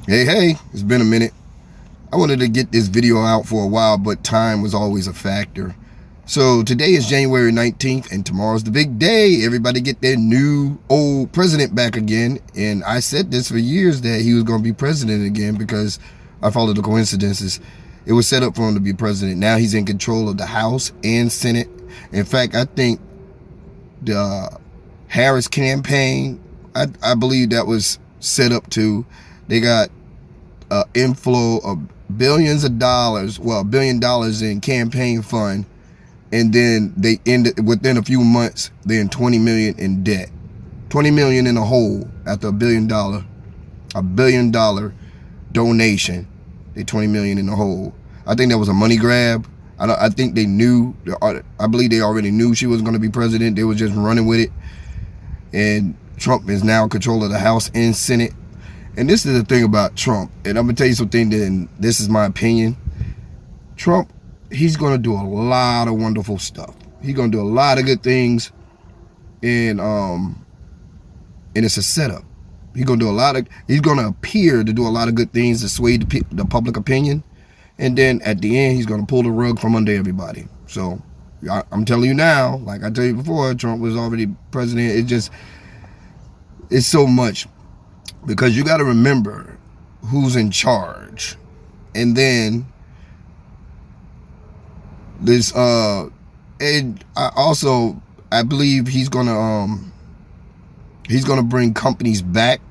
Hey, it's been a minute. I wanted to get this video out for a while, but time was always a factor. So today is January 19th, and tomorrow's the big day. Everybody get their new old president back again. And I said this for years that he was going to be president again because I followed the coincidences. It was set up for him to be president. Now he's in control of the House and Senate. In fact, I think the Harris campaign, I believe that was set up to. They got an inflow of billions of dollars, well, $1 billion in campaign fund, and then they ended within a few months, they're in $20 million in debt. $20 million in a hole after $1 billion donation. They $20 million in the hole. I think that was a money grab. I think they knew, I believe they already knew she was going to be president. They were just running with it. And Trump is now in control of the House and Senate. And this is the thing about Trump, and I'm going to tell you something, and this is my opinion. Trump, he's going to do a lot of wonderful stuff. He's going to do a lot of good things, and it's a setup. He's going to appear to do a lot of good things to sway the public opinion, and then at the end, he's going to pull the rug from under everybody. So I'm telling you now, like I told you before, Trump was already president. It's so much. Because you got to remember who's in charge. And then this and I believe he's gonna bring companies back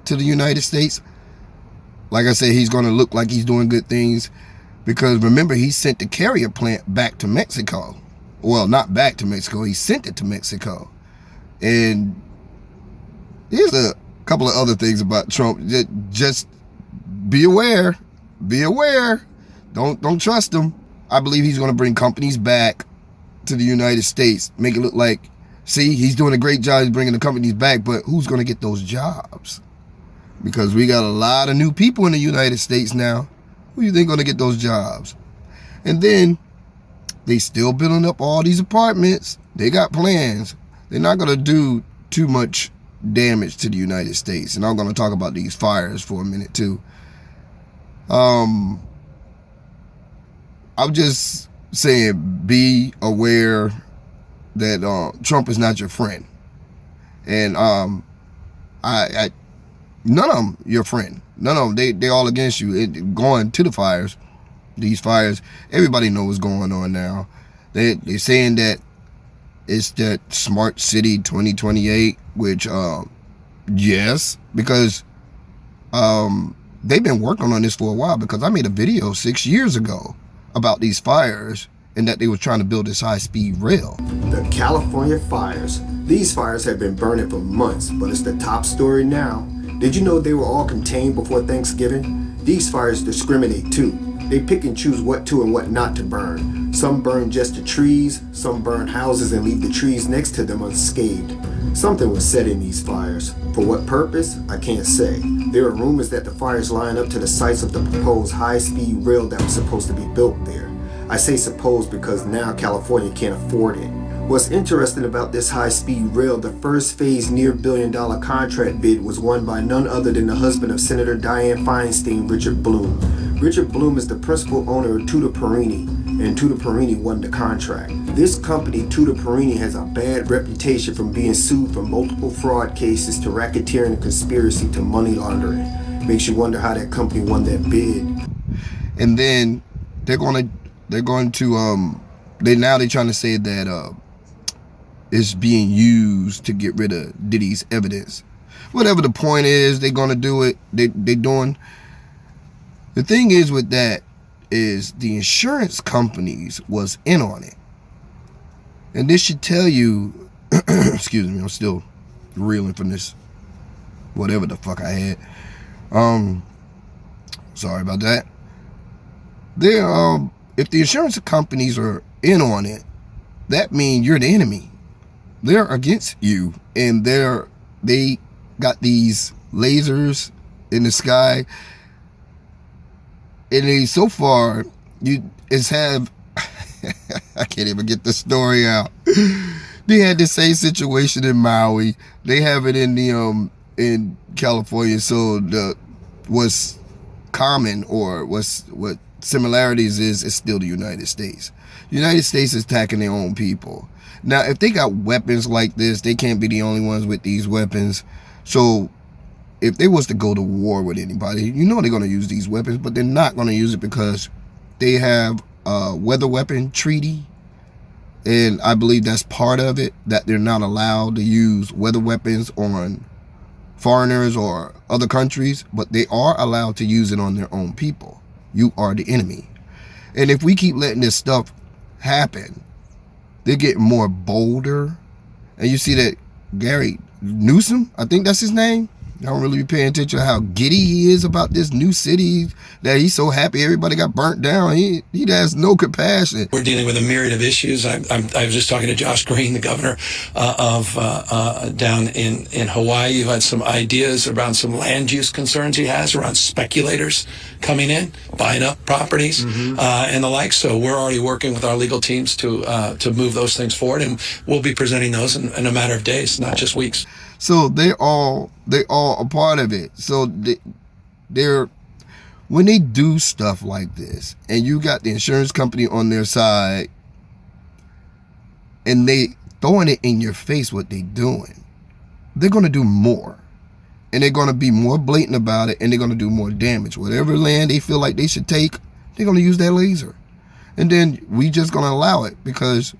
to the United States. Like I said, he's gonna look like he's doing good things, because remember, he sent the carrier plant back to Mexico. Well, not back to Mexico, he sent it to Mexico. And here's a couple of other things about Trump. Just be aware. Don't trust him. I believe he's going to bring companies back to the United States, make it look like, see, he's doing a great job. He's bringing the companies back, but who's going to get those jobs? Because we got a lot of new people in the United States now. Who do you think going to get those jobs? And then they still building up all these apartments. They got plans. They're not going to do too much damage to the United States. And I'm going to talk about these fires for a minute too. I'm just saying, be aware that Trump is not your friend. And none of them your friend. None of them. They all against you. Going to the fires, these fires, everybody knows what's going on now. They're saying that it's that Smart City 2028, which, yes, because they've been working on this for a while, because I made a video 6 years ago about these fires and that they were trying to build this high-speed rail. The California fires. These fires have been burning for months, but it's the top story now. Did you know they were all contained before Thanksgiving? These fires discriminate too. They pick and choose what to and what not to burn. Some burn just the trees, some burn houses and leave the trees next to them unscathed. Something was set in these fires. For what purpose? I can't say. There are rumors that the fires line up to the sites of the proposed high-speed rail that was supposed to be built there. I say supposed because now California can't afford it. What's interesting about this high-speed rail, the first phase near $1 billion contract bid was won by none other than the husband of Senator Dianne Feinstein, Richard Bloom. Richard Bloom is the principal owner of Tutor Perini, and Tutor Perini won the contract. This company, Tutor Perini, has a bad reputation from being sued for multiple fraud cases to racketeering and conspiracy to money laundering. Makes you wonder how that company won that bid. And then they're trying to say that it's being used to get rid of Diddy's evidence. Whatever the point is, they're gonna do it. They doing. The thing is with that is the insurance companies was in on it. And this should tell you, excuse me, I'm still reeling from this, whatever the fuck I had. Sorry about that. If the insurance companies are in on it, that means you're the enemy. They're against you, and they got these lasers in the sky. And so far, I can't even get the story out. They had the same situation in Maui. They have it in California. So what's common or what similarities is still the United States. The United States is attacking their own people. Now, if they got weapons like this, they can't be the only ones with these weapons. So if they was to go to war with anybody, you know they're going to use these weapons, but they're not going to use it because they have a weather weapon treaty. And I believe that's part of it, that they're not allowed to use weather weapons on foreigners or other countries, but they are allowed to use it on their own people. You are the enemy. And if we keep letting this stuff happen, they're getting more bolder. And you see that Gary Newsom, I think that's his name. I don't really be paying attention to how giddy he is about this new city, that he's so happy everybody got burnt down. He has no compassion. We're dealing with a myriad of issues. I was just talking to Josh Green, the governor of down in Hawaii, who had some ideas around some land use concerns he has around speculators coming in, buying up properties, and the like. So we're already working with our legal teams to move those things forward, and we'll be presenting those in a matter of days, not just weeks. So they all a part of it. So they're when they do stuff like this, and you got the insurance company on their side, and they throwing it in your face what they doing, they're gonna do more, and they're gonna be more blatant about it, and they're gonna do more damage. Whatever land they feel like they should take, they're gonna use that laser, and then we just gonna allow it because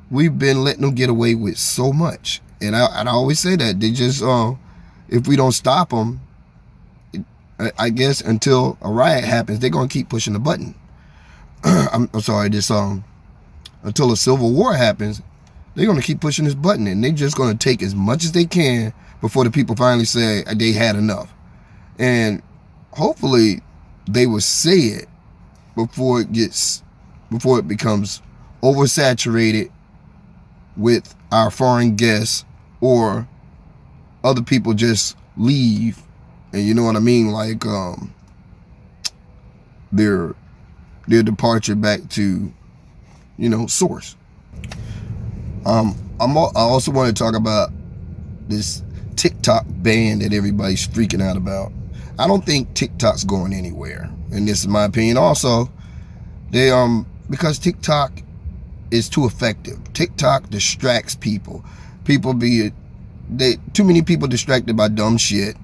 we've been letting them get away with so much. And I always say that they just, if we don't stop them, I guess until a riot happens, they're gonna keep pushing the button. I'm sorry, until a civil war happens, they're gonna keep pushing this button, and they're just gonna take as much as they can before the people finally say they had enough. And hopefully, they will say it before it becomes oversaturated with our foreign guests, or other people just leave, and you know what I mean, like their departure back to, source. I also want to talk about this TikTok ban that everybody's freaking out about. I don't think TikTok's going anywhere, and this is my opinion. Also, they because TikTok is too effective. TikTok distracts people. Too many people distracted by dumb shit.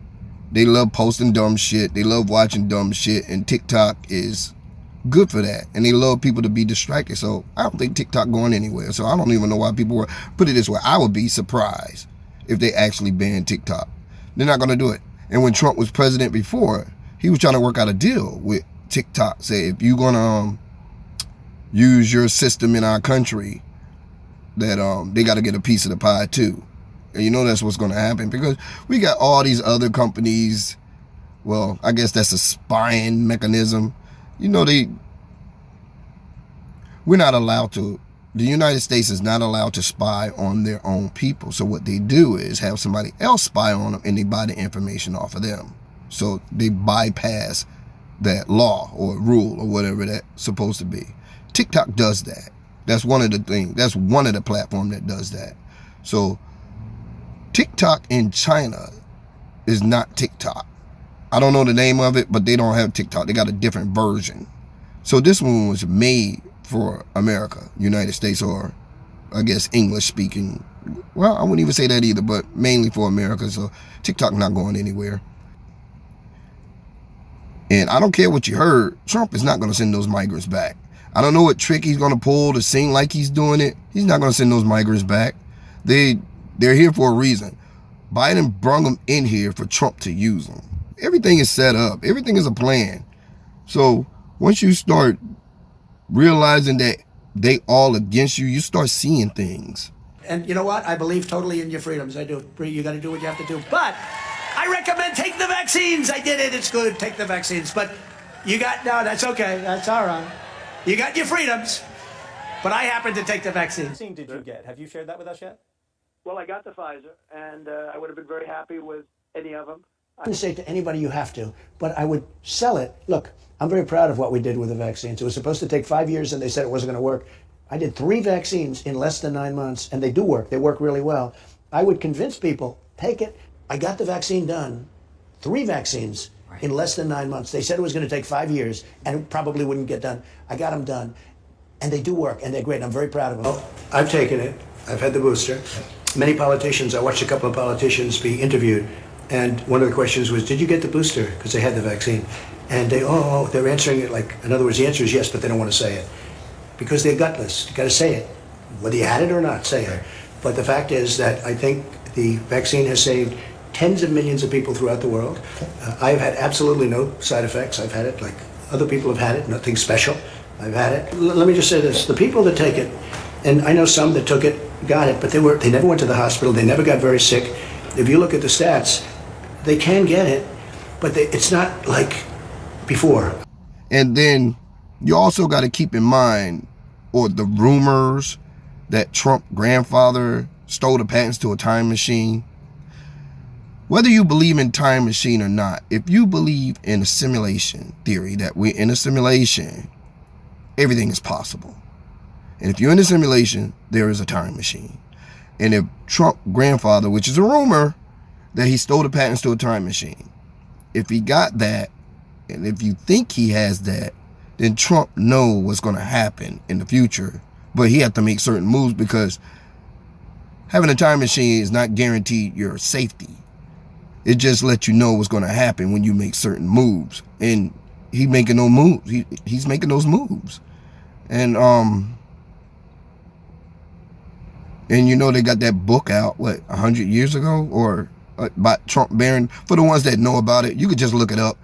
They love posting dumb shit. They love watching dumb shit, and TikTok is good for that. And they love people to be distracted. So I don't think TikTok going anywhere. So I don't even know why people were, put it this way, I would be surprised if they actually banned TikTok. They're not going to do it. And when Trump was president before, he was trying to work out a deal with TikTok. Say, if you're going to use your system in our country, that they got to get a piece of the pie too. And you know that's what's going to happen, because we got all these other companies. Well, I guess that's a spying mechanism. We're not allowed to, the United States is not allowed to spy on their own people. So what they do is have somebody else spy on them, and they buy the information off of them. So they bypass that law or rule or whatever that's supposed to be. TikTok does that. That's one of the things. That's one of the platforms that does that. So TikTok in China is not TikTok. I don't know the name of it, but they don't have TikTok. They got a different version. So this one was made for America, United States, or I guess English speaking. Well, I wouldn't even say that either, but mainly for America. So TikTok not going anywhere. And I don't care what you heard, Trump is not going to send those migrants back. I don't know what trick he's going to pull to seem like he's doing it. He's not going to send those migrants back. They're here for a reason. Biden brought them in here for Trump to use them. Everything is set up. Everything is a plan. So once you start realizing that they all against you, you start seeing things. And you know what? I believe totally in your freedoms. I do. You got to do what you have to do. But I recommend take the vaccines. I did it. It's good. Take the vaccines. But no, that's okay. That's all right. You got your freedoms. But I happen to take the vaccine. What vaccine did you get? Have you shared that with us yet? Well, I got the Pfizer, and I would have been very happy with any of them. I wouldn't say to anybody you have to, but I would sell it. Look, I'm very proud of what we did with the vaccines. It was supposed to take 5 years, and they said it wasn't going to work. I did 3 vaccines in less than 9 months, and they do work. They work really well. I would convince people, take it. I got the vaccine done, 3 vaccines, in less than 9 months. They said it was going to take 5 years and it probably wouldn't get done. I got them done. And they do work, and they're great. I'm very proud of them. Oh, I've taken it. I've had the booster. Many politicians, I watched a couple of politicians be interviewed, and one of the questions was, did you get the booster? Because they had the vaccine. And they're answering it like, in other words, the answer is yes, but they don't want to say it. Because they're gutless. You got to say it. Whether you had it or not, say it. But the fact is that I think the vaccine has saved tens of millions of people throughout the world. I've had absolutely no side effects. I've had it like other people have had it, nothing special. I've had it. Let me just say this. The people that take it, and I know some that took it, got it, but they never went to the hospital. They never got very sick. If you look at the stats, they can get it, but it's not like before. And then you also got to keep in mind, or the rumors that Trump grandfather stole the patents to a time machine. Whether you believe in time machine or not, if you believe in a simulation theory, that we're in a simulation, everything is possible. And if you're in a simulation, there is a time machine. And if Trump grandfather, which is a rumor that he stole the patents to a time machine, if he got that, and if you think he has that, then Trump knows what's going to happen in the future. But he had to make certain moves, because having a time machine is not guaranteed your safety. It just lets you know what's going to happen when you make certain moves. And he's making those moves. He's making those moves. And you know, they got that book out, 100 years ago, or about Trump bearing, for the ones that know about it, you could just look it up.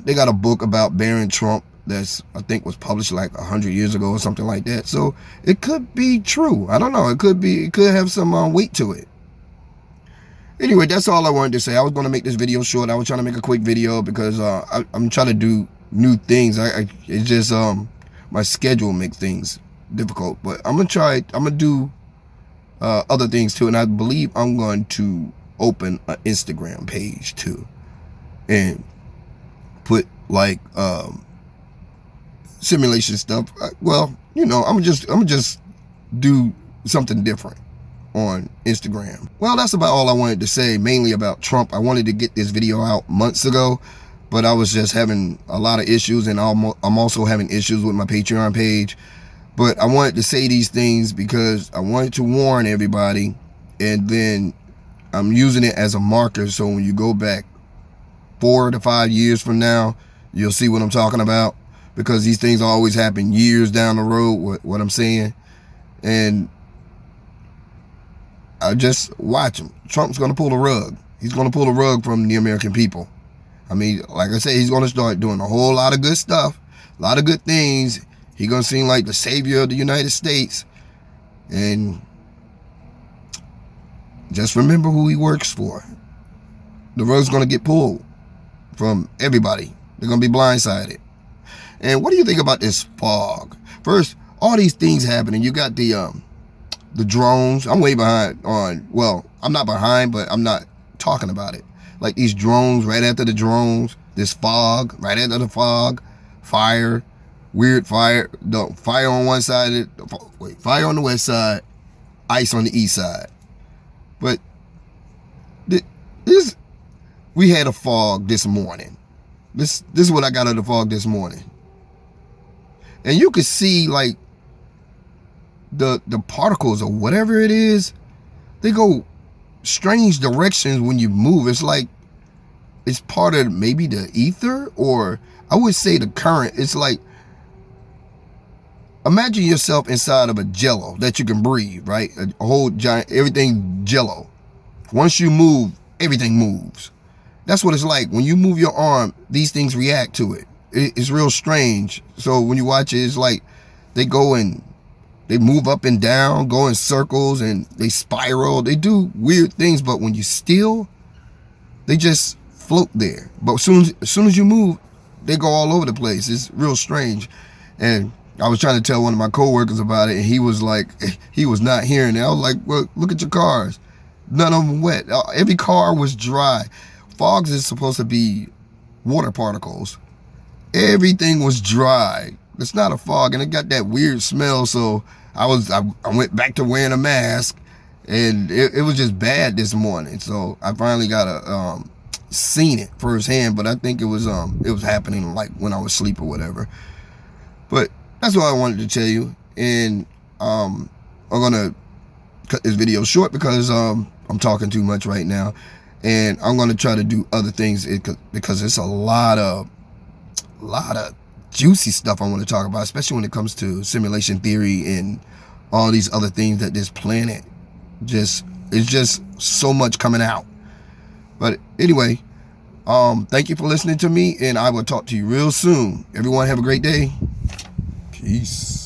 They got a book about bearing Trump that's, I think, was published like 100 years ago or something like that. So it could be true. I don't know. It could have some weight to it. Anyway, that's all I wanted to say. I was going to make this video short. I was trying to make a quick video because I'm trying to do new things. It's just my schedule makes things difficult. But I'm gonna do other things too, and I believe I'm going to open an Instagram page too, and put like simulation stuff. Well, you know, I'm gonna just do something different on Instagram. Well, that's about all I wanted to say, mainly about Trump. I wanted to get this video out months ago, but I was just having a lot of issues, and I'm also having issues with my Patreon page. But I wanted to say these things because I wanted to warn everybody, and then I'm using it as a marker, so when you go back 4 to 5 years from now, you'll see what I'm talking about, because these things always happen years down the road, what I'm saying. And I just watch him. Trump's going to pull the rug. He's going to pull the rug from the American people. I mean, like I said, he's going to start doing a whole lot of good stuff, a lot of good things. He's going to seem like the savior of the United States. And just remember who he works for. The rug's going to get pulled from everybody. They're going to be blindsided. And what do you think about this fog? First, all these things happening. You got the drones. I'm way behind on, well, I'm not behind, but I'm not talking about it. Like these drones, right after the drones, this fog, right after the fog, fire, weird fire, no, fire on one side, fire on the west side, ice on the east side. But we had a fog this morning. This is what I got out of the fog this morning. And you could see like the particles or whatever it is, they go strange directions when you move. It's like it's part of maybe the ether, or I would say the current. It's like, imagine yourself inside of a jello that you can breathe, right? A whole giant, everything jello. Once you move, everything moves. That's what it's like. When you move your arm, these things react to it. It's real strange. So when you watch it, it's like they go and they move up and down, go in circles, and they spiral. They do weird things, but when you still, they just float there. But as soon as you move, they go all over the place. It's real strange. And I was trying to tell one of my coworkers about it, and he was like, he was not hearing it. I was like, well, look at your cars. None of them wet. Every car was dry. Fogs is supposed to be water particles. Everything was dry. It's not a fog, and it got that weird smell. So I went back to wearing a mask, and it was just bad this morning. So I finally got seen it firsthand, but I think it was happening like when I was asleep or whatever. But that's what I wanted to tell you, and I'm gonna cut this video short because I'm talking too much right now, and I'm gonna try to do other things because it's a lot of juicy stuff I want to talk about, especially when it comes to simulation theory and all these other things that this planet it's just so much coming out. But anyway, thank you for listening to me, and I will talk to you real soon. Everyone have a great day. Peace.